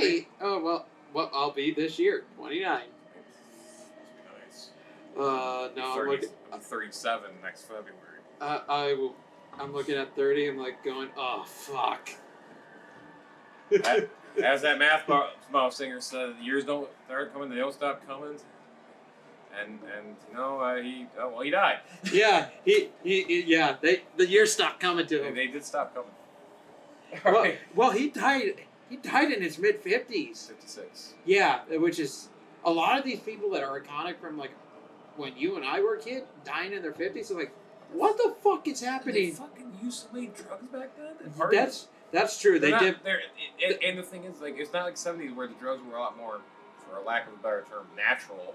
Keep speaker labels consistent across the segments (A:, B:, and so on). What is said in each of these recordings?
A: Hey, oh well, I'll be this year, 29.
B: Nice.
A: No, I'm looking.
B: I'm 37 next February.
A: I'm looking at 30. I'm like going, oh fuck.
B: As that mouth singer said, the years aren't coming, they don't stop coming. And he died.
A: Yeah, the years stopped coming to him.
B: They did stop coming.
A: Well, he died. He died in his mid-50s.
B: 56.
A: Yeah, which is a lot of these people that are iconic from like when you and I were a kid, dying in their 50s. Are like, what the fuck is happening?
B: They fucking used to make drugs back then.
A: That's true. They did.
B: And the thing is, like, it's not like 70s where the drugs were a lot more, for a lack of a better term, natural.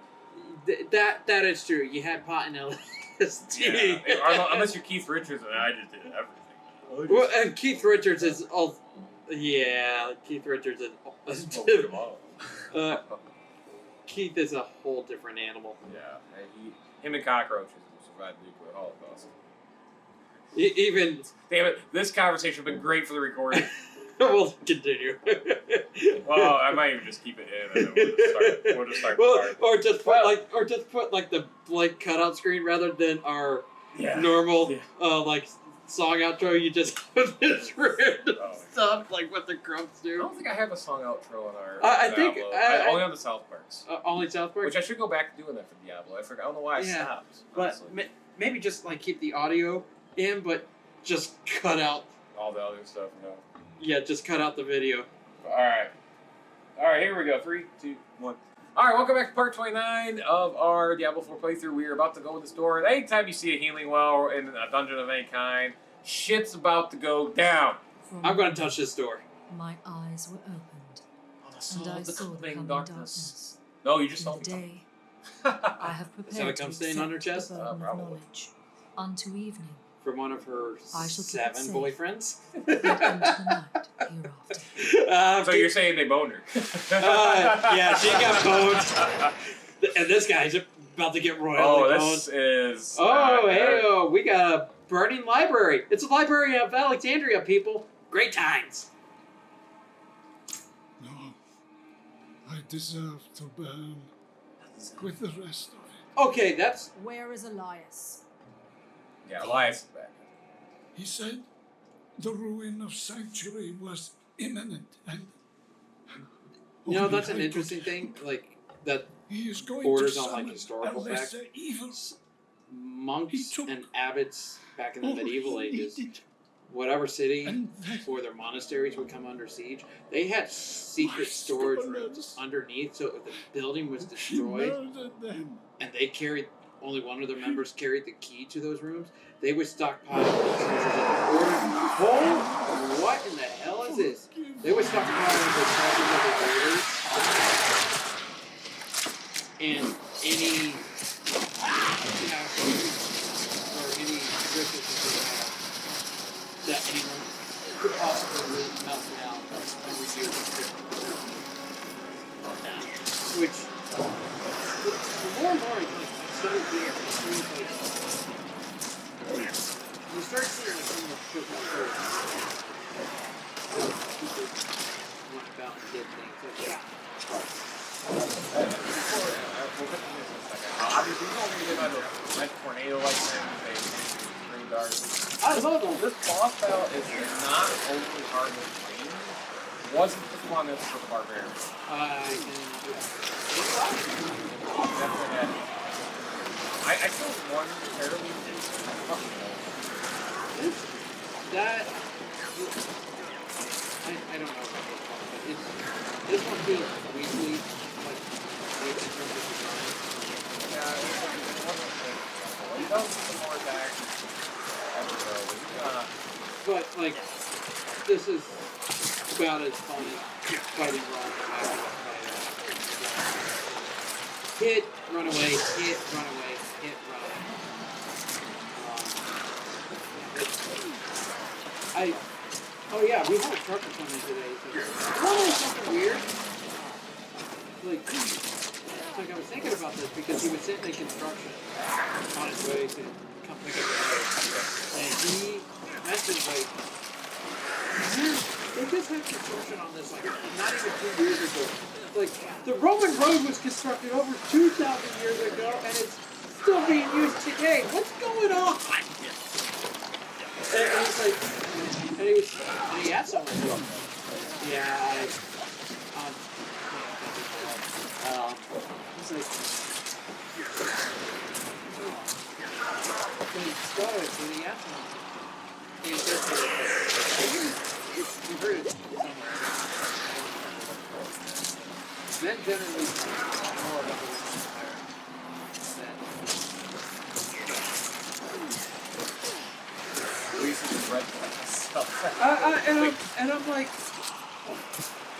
A: That is true. You had pot and LSD.
B: Yeah, unless you're Keith Richards, and I just did everything.
A: Well, and Keith Richards is all. Yeah, Keith Richards is. Keith is a whole different animal.
B: Yeah, him and cockroaches survived the nuclear holocaust.
A: Even.
B: Damn it! This conversation has been great for the recording.
A: We'll continue.
B: Well, I might even just keep it in, and then we'll just start.
A: Or just put the blank cutout screen rather than our normal song outro. You just put this random stuff like what the Grumps do.
B: I don't think I have a song outro on our.
A: I think
B: only on the South Parks.
A: Only South Parks.
B: Which I should go back to doing that for Diablo. I forgot. I don't know why I stopped.
A: But maybe just like keep the audio in, but just cut out
B: all the other stuff. No.
A: Yeah, just cut out the video.
B: All right, here we go. 3, 2, 1. All right, welcome back to part 29 of our Diablo 4 playthrough. We are about to go in this door. And anytime you see a healing well in a dungeon of any kind, shit's about to go down.
A: I'm going to touch this door.
C: My eyes were opened, and I saw the coming darkness.
B: No, you just saw
C: the day. I have prepared
A: Is that what comes staying on her chest?
C: Probably. Unto evening.
A: From one of her 7 boyfriends?
C: Welcome to the night hereafter.
B: So you're saying they boned her?
A: Yeah, she got boned. And this guy's about to get royally boned.
B: This is...
A: we got a burning library. It's a library of Alexandria, people. Great times.
D: No, I deserve to burn with the rest of it.
A: Okay, that's...
C: Where is Elias?
B: Yeah, Elias is back.
D: He said the ruin of Sanctuary was imminent, and
A: that's an interesting thing. Like that
D: he is going
A: borders
D: to
A: on like historical facts.
D: Evils.
A: Monks and abbots back in the medieval ages, whatever city or their monasteries would come under siege, they had secret storage rooms underneath. So if the building was destroyed, and they carried. Only one of their members carried the key to those rooms. They would stockpile what in the hell is this? They would stockpile the treasures of the raiders and any or any riches that anyone could possibly melt down and reduce. Which the more and more so weird. You start seeing like some of the football players people went about and did things like
B: Obviously, you don't need about a nice tornado like that. Green dark.
A: I love them.
B: This boss battle is not overly hard to train. Wasn't the funnest for the barbarians. Definitely had. I killed one fairly decent fucking
A: that I don't know about this one, but this one feels weekly, like in terms of design.
B: Yeah, it wasn't good. He does some more attacks
A: but like this is about as fun as fighting wrong. Hit, run away, hit, run away. We had a trucker coming today. So something weird. Like I was thinking about this because he was sitting in construction on his way to come pick up the house. And he mentioned they just had construction on this not even 2 years ago. like, the Roman road was constructed over 2,000 years ago, and it's still being used today. What's going on? And he's like, and he asked someone, yeah, he's like, when he started, when he asked him, he said, you heard it somewhere. Men generally more about the and I'm like,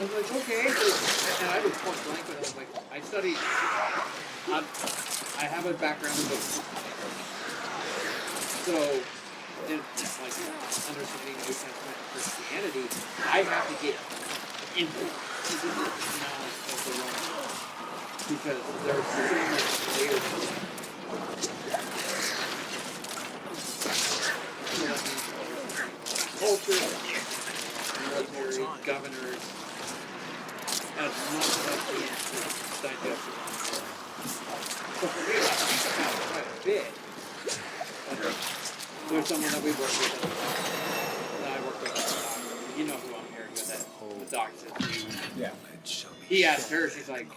A: okay, and I was point blank, but I was like, I studied, I have a background in books, so in like understanding New Testament Christianity, I have to get into the knowledge of the Roman world because there's so much layers to it. Culture, military, governors, as much as I can to digest it. So for me, I think about it quite a bit. There's someone that we work with that I work with. You know who I'm hearing with that. The doc said.
B: Yeah.
A: He asked her, she's like,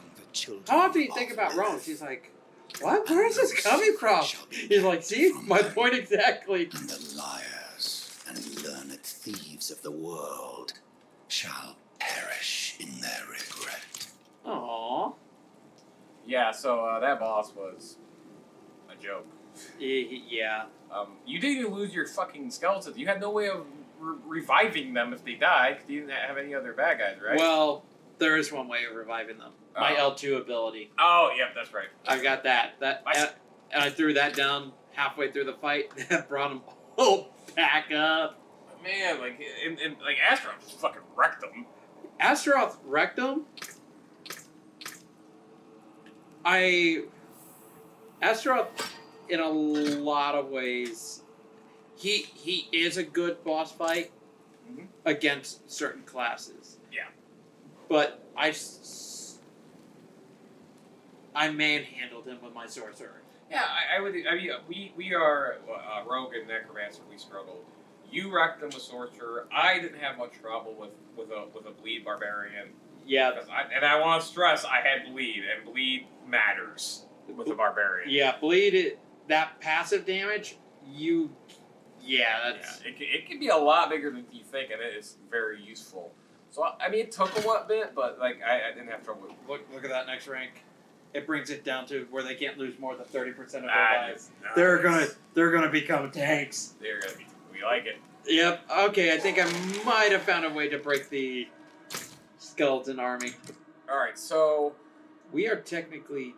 A: how often do you think about Rome? She's like, what? Where is this coming from? He's like, see, my point exactly.
E: And the liars and learned thieves of the world shall perish in their regret.
A: Aww.
B: Yeah, so that boss was a joke.
A: Yeah.
B: You didn't even lose your fucking skeletons. You had no way of reviving them if they died because you didn't have any other bad guys, right?
A: Well, there is one way of reviving them. My L2 ability.
B: Oh, yeah, that's right.
A: I got that. And I threw that down halfway through the fight. That brought them all back up.
B: Man, like, like Astaroth just fucking wrecked them.
A: Astaroth wrecked them. Astaroth, in a lot of ways, he is a good boss fight against certain classes.
B: Yeah.
A: But I manhandled him with my sorcerer.
B: Yeah, I would. I mean, we are rogue and necromancer. We struggled. You wrecked them with sorcerer. I didn't have much trouble with a bleed barbarian.
A: Yeah.
B: And I want to stress, I had bleed, and bleed matters with a barbarian.
A: Yeah, bleed that passive damage.
B: It can be a lot bigger than you think, and it is very useful. So I mean, it took a bit, but like I didn't have trouble.
A: Look at that next rank. It brings it down to where they can't lose more than 30% of their lives. They're gonna become tanks.
B: They're gonna be. We like it.
A: Yep. Okay. I think I might have found a way to break the skeleton army.
B: All right. So
A: we are technically.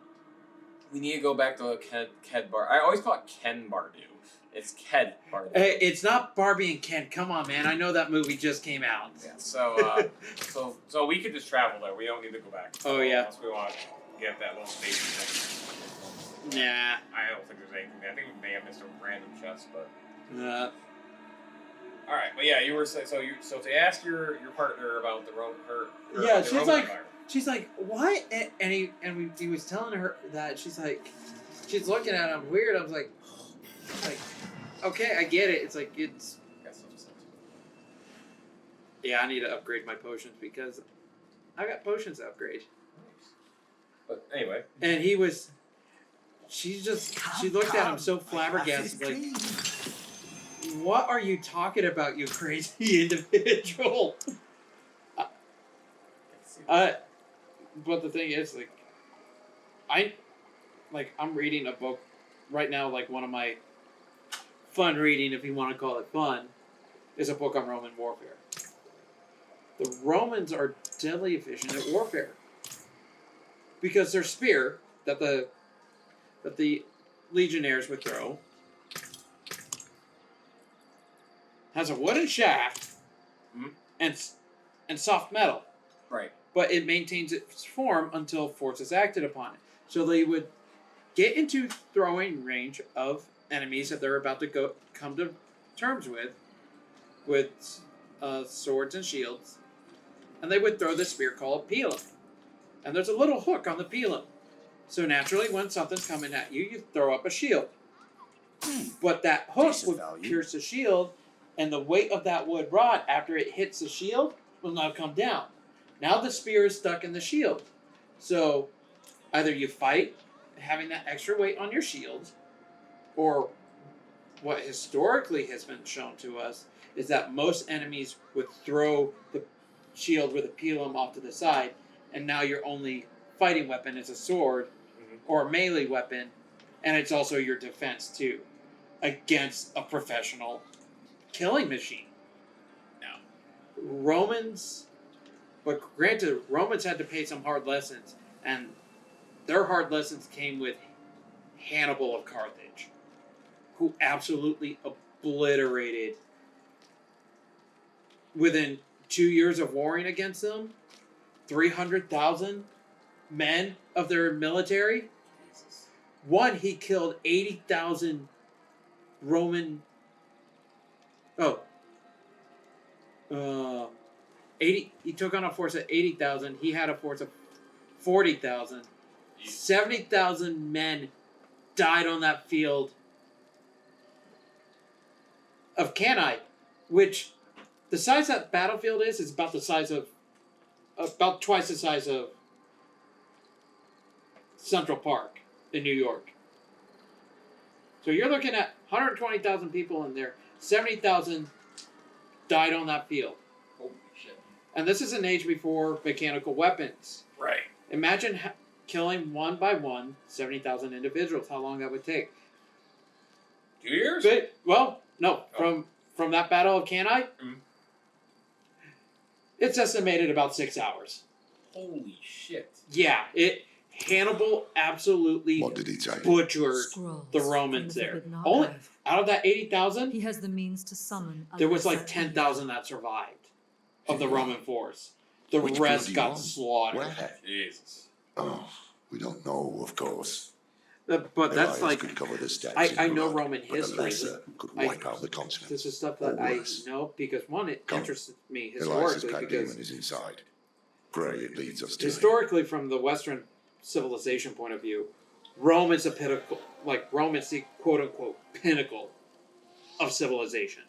B: We need to go back to Ked Bar. I always call it Ken Bardu. It's Ked Bardu.
A: Hey, it's not Barbie and Ken. Come on, man. I know that movie just came out.
B: Yeah. So so we could just travel there. We don't need to go back.
A: Oh yeah.
B: Unless we want to get that little station thing.
A: Nah.
B: I don't think there's anything there. I think we may have missed a random chest, but. All right, but yeah, you were so to ask your partner about the Roman
A: yeah,
B: the Roman Empire.
A: She's like, what? And he was telling her that she's looking at him weird. I was like, okay, I get it. It's like yeah, I need to upgrade my potions because I got potions to upgrade.
B: But anyway,
A: and she looked at him so flabbergasted, like, what are you talking about, you crazy individual? But the thing is, I'm reading a book right now, like one of my fun reading, if you want to call it fun, is a book on Roman warfare. The Romans are deadly efficient at warfare because their spear that the legionnaires would throw has a wooden shaft and soft metal.
B: Right.
A: But it maintains its form until force is acted upon it. So they would get into throwing range of enemies that they're about to come to terms with swords and shields, and they would throw the spear called pilum. And there's a little hook on the pilum. So naturally, when something's coming at you, you throw up a shield. But that hook
E: Decent
A: would
E: value.
A: pierce the shield, and the weight of that wood rod, after it hits the shield, will now come down. Now the spear is stuck in the shield. So either you fight having that extra weight on your shield, or what historically has been shown to us is that most enemies would throw the shield with a pilum off to the side, and now your only fighting weapon is a sword or a melee weapon, and it's also your defense too, against a professional killing machine. Now, Romans, but granted, Romans had to pay some hard lessons, and their hard lessons came with Hannibal of Carthage, who absolutely obliterated, within 2 years of warring against them, 300,000 men of their military.
B: Jesus.
A: One, he killed 80,000 Roman. 80. He took on a force of 80,000. He had a force of 40,000. 70,000 men died on that field of Cannae, which the size that battlefield is about the size of, about twice the size of Central Park in New York. So you're looking at 120,000 people in there. 70,000 died on that field.
B: Holy shit.
A: And this is an age before mechanical weapons.
B: Right.
A: Imagine killing one by one 70,000 individuals. How long that would take?
B: 2 years?
A: But, well, no. From that battle of Cannae, it's estimated about 6 hours.
B: Holy shit.
A: Yeah, Hannibal absolutely
E: What did he take?
A: butchered
C: Scrolls
A: the
C: from
A: Romans
C: the
A: there.
C: Forbidden
A: Only
C: Archive.
A: out of that 80,000,
C: He has the means to summon a
A: there was like
C: lesser
A: 10,000 that survived of the Roman force. The
E: Which
A: rest
E: bloody
A: got
E: one?
A: slaughtered.
E: Where?
B: Jesus.
E: Oh, we don't know, of course.
A: But that's
E: Elias
A: like,
E: could cover the steps
A: I
E: in
A: know
E: blood,
A: Roman
E: but a
A: history.
E: lesser could
A: I-
E: wipe out the continent.
A: This is stuff
E: Or
A: that I
E: worse.
A: know because one, it
E: Come.
A: interests me
E: Elias's
A: historically
E: black
A: because
E: demon is inside. Pray it leads us to him.
A: historically, from the Western civilization point of view, Rome is a pinnacle, like Rome is the quote unquote pinnacle of civilization.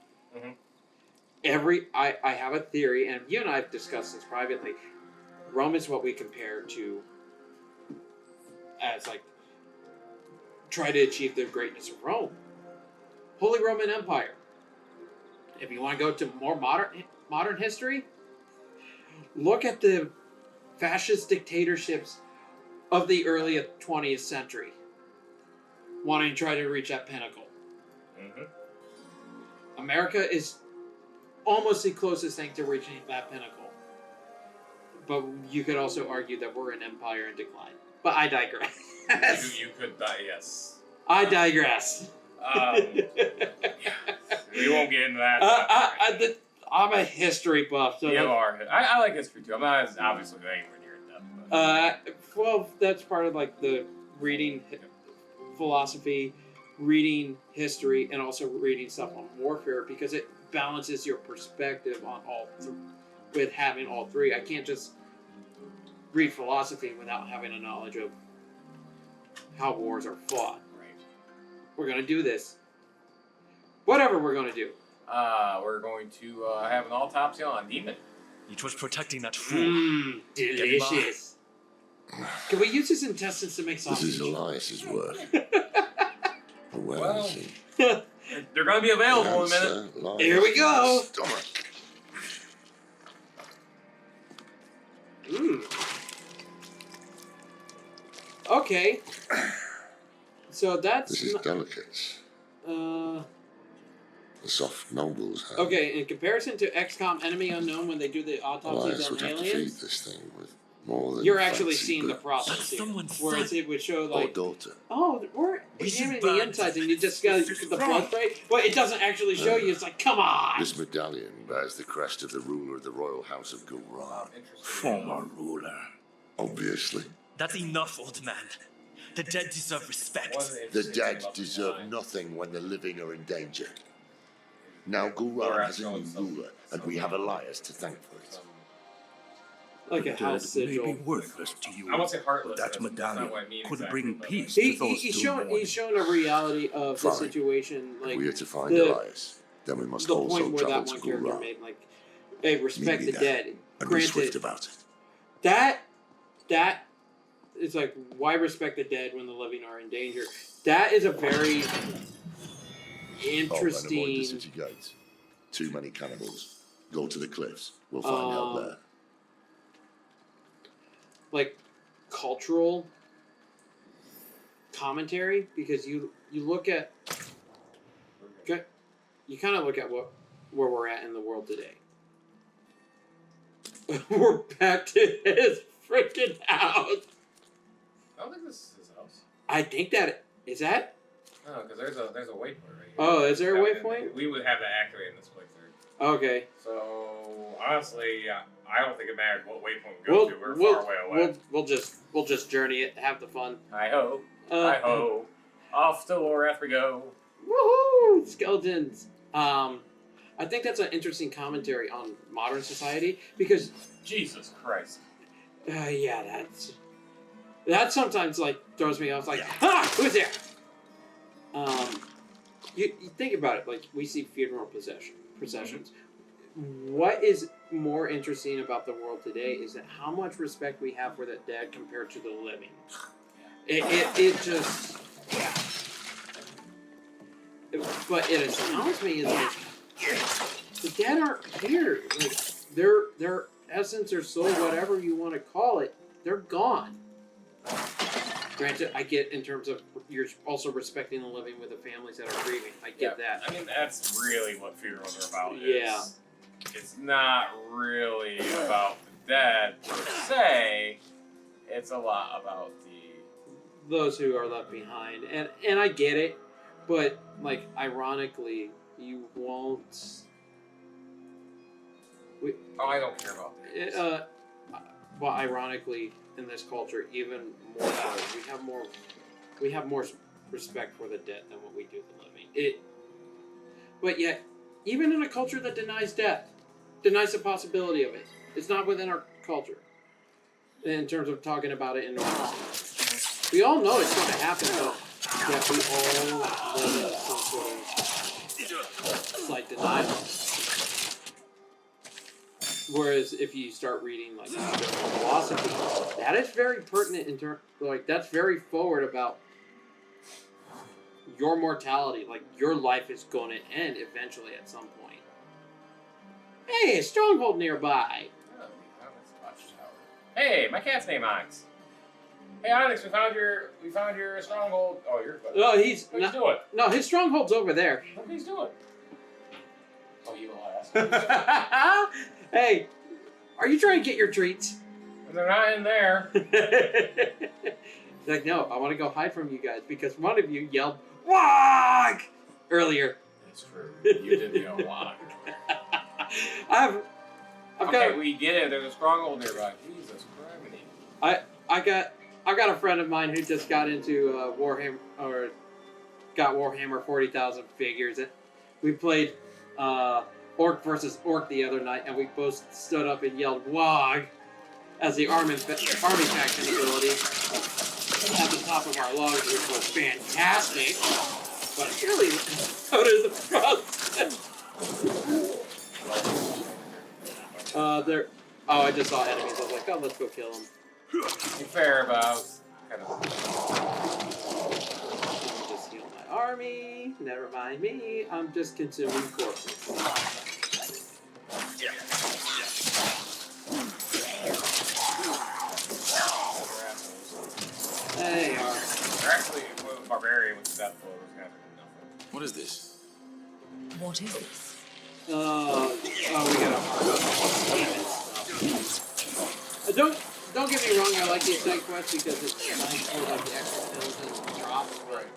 A: I have a theory, and you and I have discussed this privately. Rome is what we compare to as like try to achieve the greatness of Rome. Holy Roman Empire. If you want to go to more modern history, look at the fascist dictatorships of the early 20th century, wanting to try to reach that pinnacle. America is almost the closest thing to reaching that pinnacle. But you could also argue that we're an empire in decline. But I digress.
B: You could die, yes.
A: I digress.
B: We won't get into that.
A: I'm a history buff. So
B: you are. I like history too. I'm not as obviously anywhere near it depth.
A: well, that's part of like the reading philosophy, reading history, and also reading stuff on warfare because it balances your perspective on all with having all three. I can't just read philosophy without having a knowledge of how wars are fought.
B: Right.
A: We're gonna do this. Whatever we're gonna do.
B: We're going to have an autopsy on Demon.
F: It was protecting that fool.
A: Mmm, delicious. Can we use his intestines to make
E: This
A: sausage?
E: is Elias's work. Where
B: Well,
E: is he?
B: They're going to be available in a minute.
E: Elias
A: Here we go.
E: Stomach.
A: Okay. So that's
E: This is delicate. The soft nobles have.
A: okay. In comparison to XCOM Enemy Unknown, when they do the autopsies
E: Elias
A: on
E: would have to feed
A: aliens,
E: this thing with more than
A: you're actually
E: fancy
A: seeing the
E: books.
A: process here,
F: Someone's
A: whereas
F: son.
A: it would show
E: Or
A: like,
E: daughter.
A: oh, we're
F: We should
A: examining the
F: burn
A: insides,
F: them.
A: and you just got the blood spray. Well, it doesn't actually show you. It's like, come on.
E: This medallion bears the crest of the ruler of the royal house of Gulran.
F: Former ruler.
E: Obviously.
F: That's enough, old man. The dead deserve respect.
E: The dead deserve nothing when the living are in danger. Now Gulran has a new ruler, and we have Elias to thank for it.
A: like
G: The
A: a house
G: dead may be
A: sigil.
G: worthless to you,
B: I won't say
G: but
B: heartless.
G: that
B: That's not
G: medallion
B: what I mean
G: could
B: exactly,
G: bring
B: but,
G: peace
A: He,
G: to those
A: he's
G: still
A: shown
G: mourning.
A: a reality of the
E: Fine.
A: situation, like
E: If we are to find
A: the
E: Elias, then we must
A: the
E: also
A: point where
E: travel
A: that
E: to
A: one character
E: Gulran.
A: made, like, hey, respect
E: Meet me
A: the
E: there,
A: dead.
E: and be swift
A: Granted,
E: about it.
A: that is like, why respect the dead when the living are in danger? That is a very
E: Oh, and avoid the
A: interesting.
E: city gates. Too many cannibals. Go to the cliffs. We'll find out there.
A: Like, cultural commentary, because you look at, you kind of look at where we're at in the world today. We're back to his freaking house.
B: I don't think this is his house.
A: I think that is that.
B: No, because there's a waypoint right here.
A: Oh, is there a
B: Yeah,
A: waypoint?
B: We would have that activated in this playthrough.
A: Okay.
B: So honestly, I don't think it matters what waypoint we go to. We're far way away.
A: We'll just journey it, have the fun.
B: Hi ho, hi ho, off to Lorath we go.
A: Woohoo! Skeletons. I think that's an interesting commentary on modern society because
B: Jesus Christ.
A: yeah, that sometimes like throws me off. Like, ah, who's there? You think about it. Like, we see funeral processions. What is more interesting about the world today is that how much respect we have for the dead compared to the living. It just. But it astounds me is like the dead aren't here. Like their essence or soul, whatever you want to call it, they're gone. Granted, I get in terms of you're also respecting the living with the families that are grieving. I get that.
B: I mean, that's really what funerals are about.
A: Yeah.
B: It's not really about the dead per se. It's a lot about
A: those who are left behind, and I get it, but like ironically, you won't.
B: I don't care about that.
A: But ironically, in this culture, even more so, we have more respect for the dead than what we do the living. But yet, even in a culture that denies death, denies the possibility of it, it's not within our culture. In terms of talking about it in normalcy. We all know it's going to happen, but yet we all live in some sort of slight denial. Whereas if you start reading like philosophy, that is very pertinent in terms, like that's very forward about your mortality. Like your life is going to end eventually at some point. Hey, a stronghold nearby.
B: Hey, my cat's name Onyx. Hey Onyx, we found your stronghold. Oh, you're good.
A: No,
B: he's doing?
A: No, his stronghold's over there.
B: What he's doing? Oh, you little ass.
A: Hey, are you trying to get your treats?
B: They're not in there.
A: Like, no, I want to go hide from you guys because one of you yelled "Wog!" earlier.
B: That's true. You did yell "Wog."
A: I've
B: got. We get it. There's a stronghold nearby. Jesus Christ.
A: I got a friend of mine who just got into Warhammer or got Warhammer 40,000 figures. And we played Orc versus Orc the other night, and we both stood up and yelled "Wog" as the army faction ability at the top of our lungs, which was fantastic. But really, so does the process. I just saw enemies. I was like, oh, let's go kill them.
B: Be fair, but I was kind of.
A: Just heal my army. Never mind me. I'm just consuming corpses. They are.
B: They're actually a barbarian with death blow. Those guys are nothing.
E: What is this?
C: What is this?
A: We got a Don't get me wrong, I like these side quests because it's nice for like the extra kills and drops.
B: Right.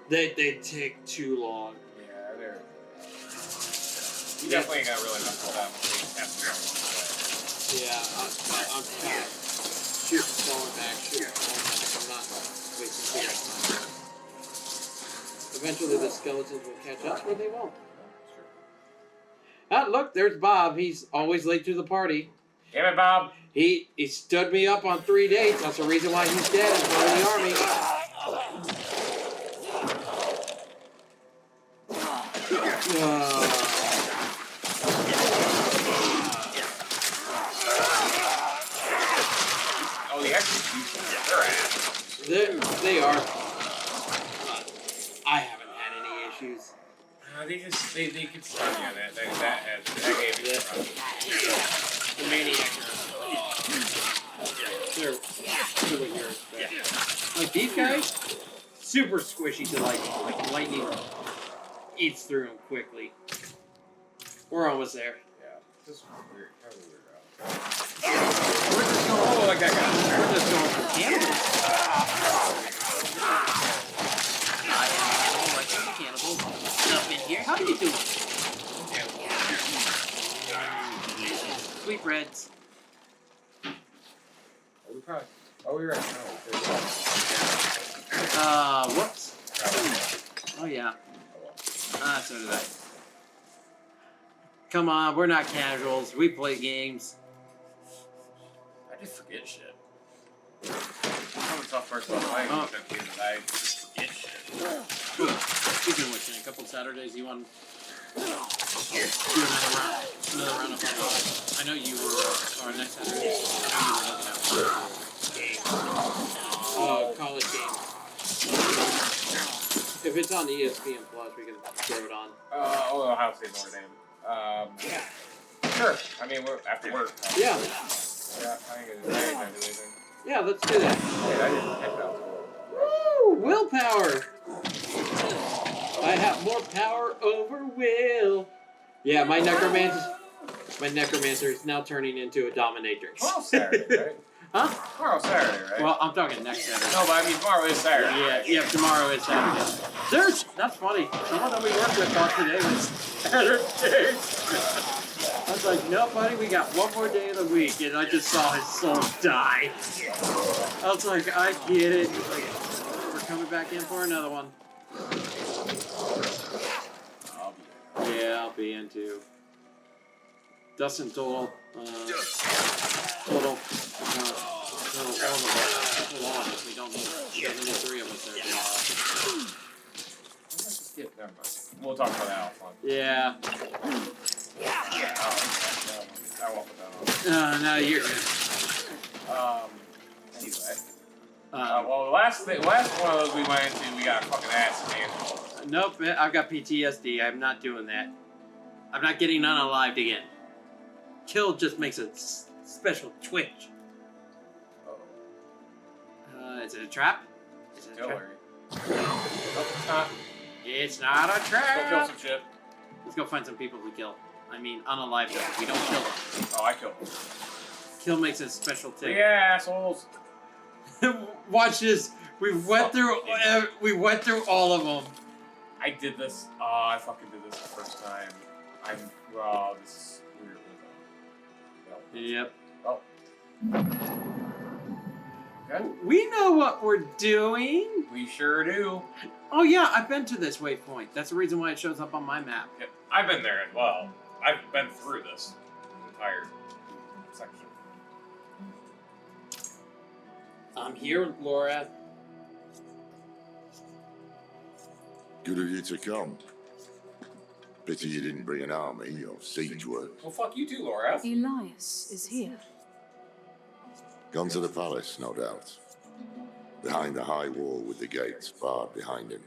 A: They take too long.
B: Yeah, they're. You definitely ain't got really enough time to
A: Yeah, I'm kind of falling back. I'm not wasting too much time. Eventually the skeletons will catch up, or they won't. Ah, look, there's Bob. He's always late to the party.
B: Damn it, Bob.
A: He stood me up on 3 dates. That's the reason why he's dead. He's part of the army.
B: Oh, the executions, they're ass.
A: They are. I haven't had any issues.
B: They could stun you on that. That gave me some
A: The maniac. They're really weird. Like these guys, super squishy to like lightning eats through them quickly. We're almost there.
B: Yeah, this is weird. Kind of weird. We're just going like that guy.
A: We're just going for cannibals. I am like cannibals. Up in here. How are you doing? Sweet breads.
B: Oh, you're right.
A: Whoops. Oh, yeah. So did I. Come on, we're not casuals. We play games.
B: I just forget shit. I'm a tough person. I just forget shit.
A: Speaking of which, in a couple Saturdays, you want to do another round of I know you were, or next Saturday, I know you were looking out for college game. If it's on ESPN Plus, we can throw it on.
B: Ohio State, Notre Dame. Yeah. Sure. I mean, we're after work.
A: Yeah.
B: Yeah, I ain't gonna do anything.
A: Yeah, let's do that.
B: Wait, I didn't catch that.
A: Woo! Willpower! I have more power over will. Yeah, my necromancer is now turning into a dominatrix.
B: Tomorrow's Saturday, right?
A: Huh?
B: Tomorrow's Saturday, right?
A: Well, I'm talking next Saturday.
B: No, but I mean tomorrow is Saturday.
A: Yeah, tomorrow is Saturday. That's funny. Someone that we worked with thought today was Saturday. I was like, no, buddy, we got one more day of the week, and I just saw his soul die. I was like, I get it. Like, we're coming back in for another one. Yeah, I'll be in too. Dustin total. All of us. We don't need 73 of us there.
B: Let's just get never mind. We'll talk about that offline.
A: Yeah.
B: I won't put that on.
A: No, you're good.
B: Anyway. Well, the last one of those we went into, we got fucking ass handled.
A: Nope, I've got PTSD. I'm not doing that. I'm not getting unalived again. Kill just makes a special twitch. Is it a trap? Is it a trap? It's not a trap.
B: Let's go kill some shit.
A: Let's go find some people to kill. I mean, unalive them. We don't kill them.
B: Oh, I killed them.
A: Kill makes a special tick.
B: Yeah, assholes.
A: Watch this. We went through all of them.
B: I did this. Oh, I fucking did this the first time. Wow, this is weird.
A: Yep.
B: Oh. Okay.
A: We know what we're doing.
B: We sure do.
A: Oh yeah, I've been to this waypoint. That's the reason why it shows up on my map.
B: Yep. I've been there as well. I've been through this entire section.
A: I'm here, Laura.
G: Good of you to come. Pity you didn't bring an army or siege work.
B: Well, fuck you too, Laura.
C: Elias is here.
G: Gone to the palace, no doubt. Behind the high wall with the gates barred behind him.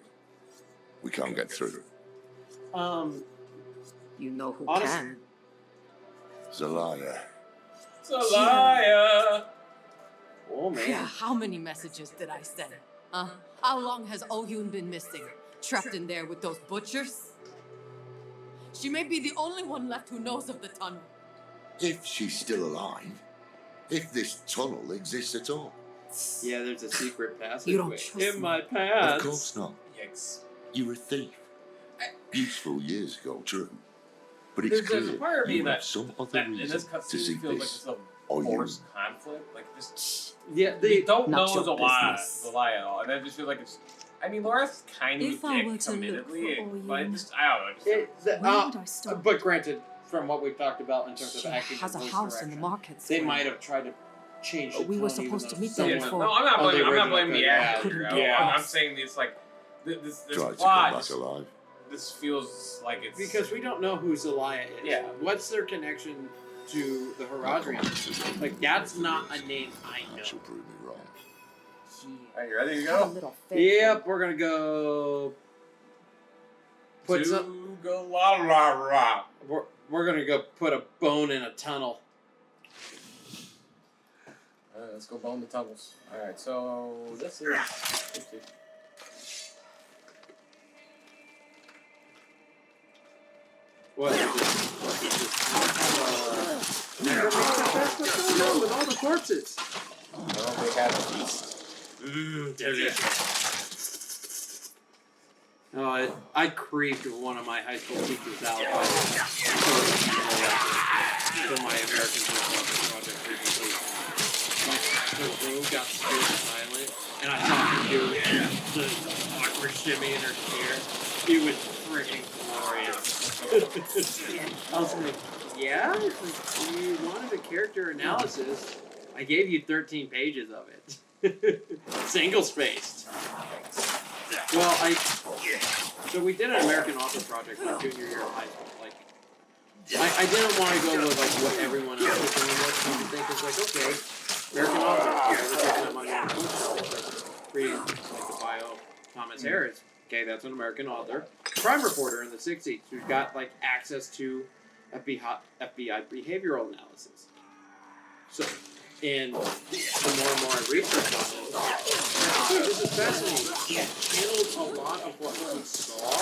G: We can't get through.
H: You know who
A: honestly,
H: can.
G: Zelaya.
B: Zelaya!
A: Oh man.
I: Yeah, how many messages did I send? How long has Oyun been missing? Trapped in there with those butchers? She may be the only one left who knows of the tunnel.
G: If she's still alive. If this tunnel exists at all.
A: Yeah, there's a secret passage
I: You don't trust
A: in
I: me.
A: my past.
G: Of course not.
B: Yikes.
G: You're a thief. Useful years ago, true. But it's
B: There's a
G: clear
B: part of me
G: you have
B: that,
G: some other
B: that in
G: reason
B: this
G: to
B: cutscene
G: seek
B: feels like
G: this.
B: it's a
G: Or you.
B: forced conflict. Like, just...
A: Yeah,
B: They don't
H: Not
B: know
H: your
B: Zelaya
H: business.
B: at all. And I just feel like it's... I mean, Laura's kind of
C: If
B: a
C: I
B: dick,
C: were to look
B: admittedly,
C: for
B: but
C: Oyun,
B: just, I don't know. Just,
C: Where would I start?
A: But granted, from what we've talked about in terms
I: She
A: of acting
I: has
A: and
I: a
A: voice
I: house in the
A: direction,
I: market
A: they
I: square.
A: might have tried to change the
I: We were
A: tone, even
I: supposed to
A: though
I: meet there
B: Yeah,
A: someone-
I: before.
B: no, I'm not
A: Oh, the
B: blaming. I'm not
A: original
B: blaming the
A: code,
B: actor.
I: Couldn't
B: I'm,
I: be
B: I'm
I: us.
B: saying it's like this
G: Tried to come
B: plot.
G: back alive.
B: This feels like it's
A: Because we don't know who Zelaya is.
B: Yeah.
A: What's their connection to the Haradrian? Like, that's not a name I know.
G: She'll prove me wrong.
B: Are you ready to
I: Have a
B: go?
I: little faith.
A: Yep, we're gonna go. Put some.
B: Galara.
A: We're gonna go put a bone in a tunnel.
B: Alright, let's go bone the tunnels. Alright, so this is.
A: What is this? Necromancer Fest? What's going on with all the corpses?
B: Well, they have a feast.
A: Delicious. Oh, I creeped one of my high school teachers out for my American Football Project presentation. The room got super silent, and I saw her do the awkward shimmy in her chair. It was freaking glorious. I was like, yeah? If you wanted a character analysis, I gave you 13 pages of it. Single-spaced. Well, so we did an American Author Project my junior year of high school. Like, I didn't want to go with like what everyone else was doing. What you think is like, okay, American Author. I was looking at my own bookshelf, like read like the bio Thomas Harris. Okay, that's an American author, crime reporter in the '60s who got like access to FBI behavioral analysis. So, and the more and more I researched on it, this is fascinating. He channeled a lot of what we saw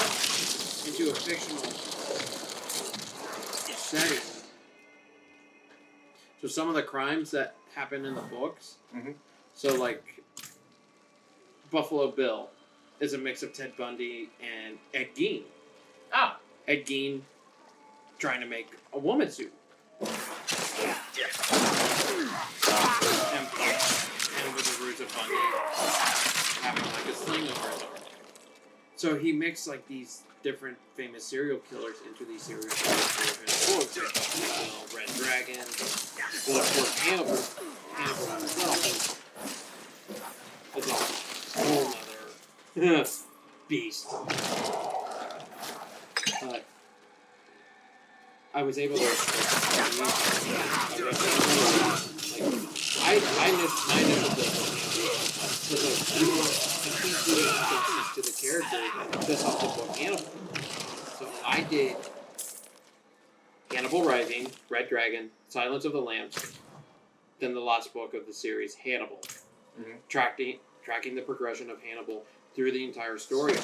A: into a fictional setting. So some of the crimes that happen in the books, so like Buffalo Bill is a mix of Ted Bundy and Ed Gein.
B: Ah!
A: Ed Gein trying to make a woman suit. And with the roots of Bundy having like a sling over his arm. So he mixed like these different famous serial killers into these serial killers. Red Dragon. Well, of course, Hannibal himself is a whole other beast. But I was able to. I missed the to the character just off the book Hannibal. So I did Hannibal Rising, Red Dragon, Silence of the Lambs, then the last book of the series, Hannibal. Tracking the progression of Hannibal through the entire story.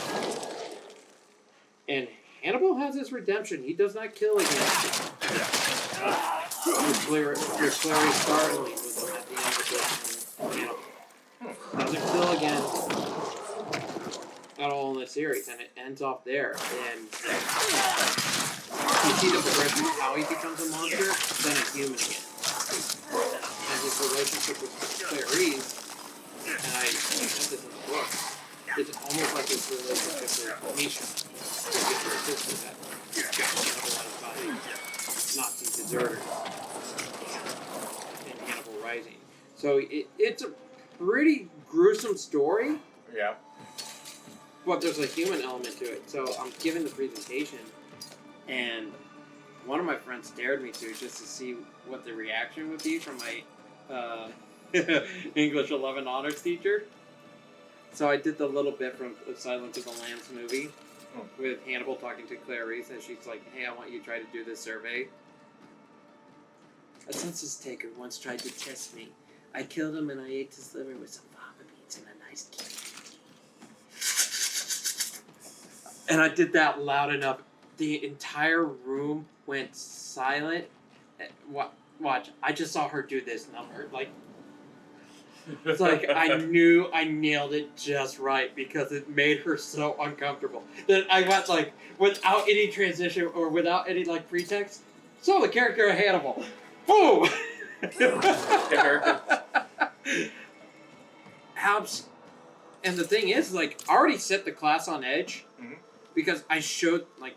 A: And Hannibal has his redemption. He does not kill again. You're clearly startling with him at the end of the book. Hannibal doesn't kill again at all in the series, and it ends off there. And you see the progression of how he becomes a monster, then a human again. And his relationship with Clarice, and I said this in the book, it's almost like his relationship with Misha, who gets her sister that got Hannibal out of fighting Nazi deserters in Hannibal Rising. So it's a pretty gruesome story.
B: Yeah.
A: But there's a human element to it. So I'm giving the presentation, and one of my friends dared me to just to see what the reaction would be from my English 11 honors teacher. So I did the little bit from the Silence of the Lambs movie with Hannibal talking to Clarice, and she's like, "Hey, I want you to try to do this survey." A census taker once tried to test me. I killed him and I ate his liver with some fava beans and a nice cake. And I did that loud enough. The entire room went silent. Watch, I just saw her do this number. Like, it's like I knew I nailed it just right because it made her so uncomfortable. That I went like, without any transition or without any like pretext. So the character of Hannibal. Boom! And the thing is, like, I already set the class on edge because I showed, like,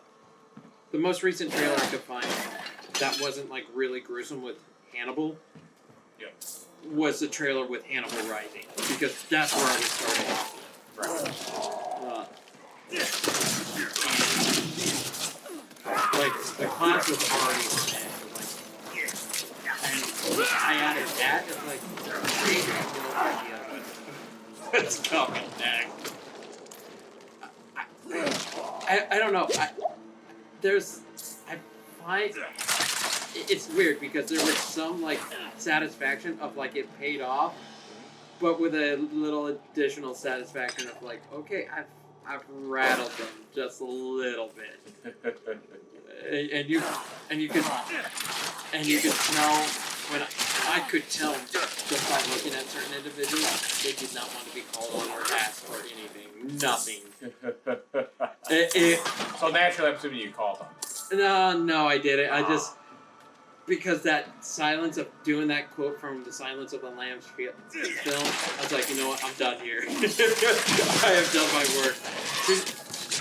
A: the most recent trailer I could find that wasn't like really gruesome with Hannibal.
B: Yep.
A: Was the trailer with Hannibal Rising, because that's where I was starting off. Like the class was already and I added that. It's like I have no idea what's coming next. I don't know. I find it's weird because there was some like satisfaction of like it paid off, but with a little additional satisfaction of like, okay, I've rattled them just a little bit, and you could tell when I could tell just by looking at certain individuals, they did not want to be called on or asked for anything, nothing.
B: So naturally, I'm assuming you called them.
A: No, I didn't. I just because that silence of doing that quote from the Silence of the Lambs film, I was like, you know what, I'm done here. I have done my work.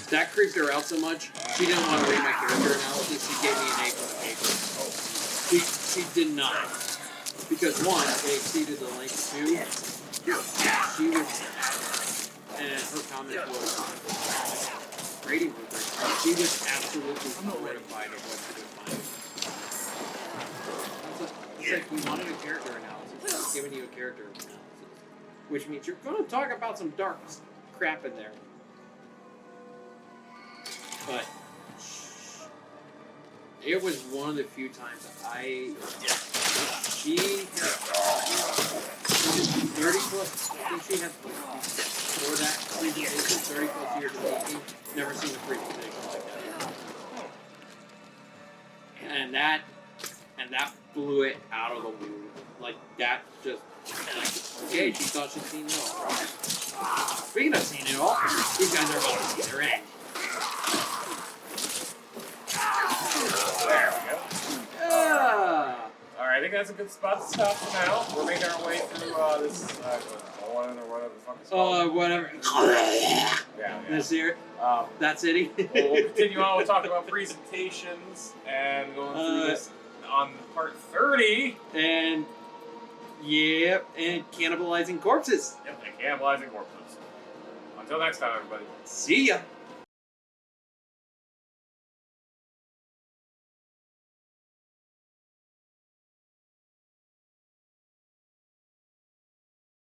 A: That creeped her out so much. She didn't want to read my character analysis. She gave me an A for the paper. She did not. Because one, it exceeded the length. Two, she was, and her comment was rating for her. She was absolutely mortified of what she was finding. It's like you wanted a character analysis. I'm giving you a character analysis, which means you're going to talk about some dark crap in there. But it was one of the few times she had 30 plus, I think she had, for that presentation, 30 plus years of making, never seen a presentation like that. And that blew it out of the blue. Like, that just, like, okay, she thought she'd seen it all. Speaking of seeing it all, these guys are about to see their end.
B: There we go.
A: Yeah.
B: Alright, I think that's a good spot to stop for now. We're making our way through this one or whatever the fuck it's called.
A: Whatever.
B: Yeah.
A: This here? That city?
B: We'll continue on. We'll talk about presentations and going through this on part 30.
A: And, yep, and cannibalizing corpses.
B: Yep, and cannibalizing corpses. Until next time, everybody.
A: See ya.